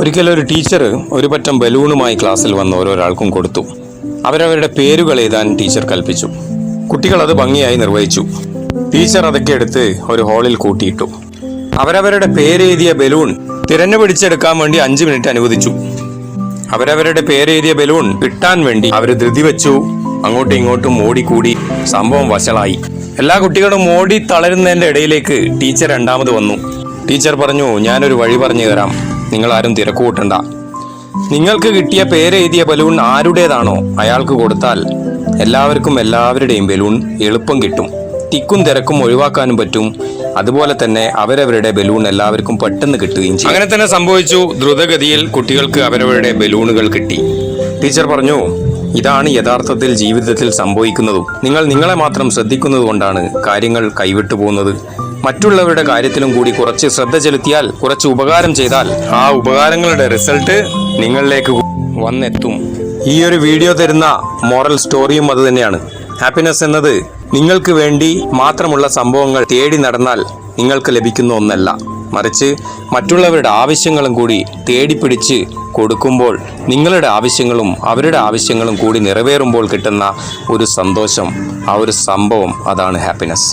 ഒരിക്കലൊരു ടീച്ചർ ഒരു പറ്റം ബലൂണുമായി ക്ലാസ്സിൽ വന്ന് ഓരോരാൾക്കും കൊടുത്തു. അവരവരുടെ പേരുകൾ എഴുതാൻ ടീച്ചർ കൽപ്പിച്ചു. കുട്ടികൾ അത് ഭംഗിയായി നിർവഹിച്ചു. ടീച്ചർ അതൊക്കെ എടുത്ത് ഒരു ഹാളിൽ കൂട്ടിയിട്ടു. അവരവരുടെ പേരെഴുതിയ ബലൂൺ തിരഞ്ഞുപിടിച്ചെടുക്കാൻ വേണ്ടി 5 മിനിറ്റ് അനുവദിച്ചു. അവരവരുടെ പേരെഴുതിയ ബലൂൺ കിട്ടാൻ വേണ്ടി അവർ ധൃതി വെച്ചു. അങ്ങോട്ടും ഇങ്ങോട്ടും ഓടിക്കൂടി സംഭവം വഷളായി. എല്ലാ കുട്ടികളും ഓടി തളരുന്നതിന്റെ ഇടയിലേക്ക് ടീച്ചർ രണ്ടാമത് വന്നു. ടീച്ചർ പറഞ്ഞു, ഞാനൊരു വഴി പറഞ്ഞു തരാം, നിങ്ങളാരും തിരക്ക് കൂട്ടണ്ട. നിങ്ങൾക്ക് കിട്ടിയ പേരെഴുതിയ ബലൂൺ ആരുടേതാണോ അയാൾക്ക് കൊടുത്താൽ എല്ലാവർക്കും എല്ലാവരുടെയും ബലൂൺ എളുപ്പം കിട്ടും. തിക്കും തിരക്കും ഒഴിവാക്കാനും പറ്റും. അതുപോലെ തന്നെ അവരവരുടെ ബലൂൺ എല്ലാവർക്കും പെട്ടെന്ന് കിട്ടുകയും ചെയ്യും. അങ്ങനെ തന്നെ സംഭവിച്ചു. ദ്രുതഗതിയിൽ കുട്ടികൾക്ക് അവരവരുടെ ബലൂണുകൾ കിട്ടി. ടീച്ചർ പറഞ്ഞു, ഇതാണ് യഥാർത്ഥത്തിൽ ജീവിതത്തിൽ സംഭവിക്കുന്നതും. നിങ്ങൾ നിങ്ങളെ മാത്രം ശ്രദ്ധിക്കുന്നത് കൊണ്ടാണ് കാര്യങ്ങൾ കൈവിട്ടു പോകുന്നത്. മറ്റുള്ളവരുടെ കാര്യത്തിലും കൂടി കുറച്ച് ശ്രദ്ധ ചെലുത്തിയാൽ, കുറച്ച് ഉപകാരം ചെയ്താൽ ആ ഉപകാരങ്ങളുടെ റിസൾട്ട് നിങ്ങളിലേക്ക് വന്നെത്തും. ഈ ഒരു വീഡിയോ തരുന്ന മോറൽ സ്റ്റോറിയും അത് തന്നെയാണ്. ഹാപ്പിനെസ് എന്നത് നിങ്ങൾക്ക് വേണ്ടി മാത്രമുള്ള സംഭവങ്ങൾ തേടി നടന്നാൽ നിങ്ങൾക്ക് ലഭിക്കുന്ന ഒന്നല്ല, മറിച്ച് മറ്റുള്ളവരുടെ ആവശ്യങ്ങളും കൂടി തേടിപ്പിടിച്ച് കൊടുക്കുമ്പോൾ നിങ്ങളുടെ ആവശ്യങ്ങളും അവരുടെ ആവശ്യങ്ങളും കൂടി നിറവേറുമ്പോൾ കിട്ടുന്ന ഒരു സന്തോഷം, ആ ഒരു സംഭവം, അതാണ് ഹാപ്പിനെസ്.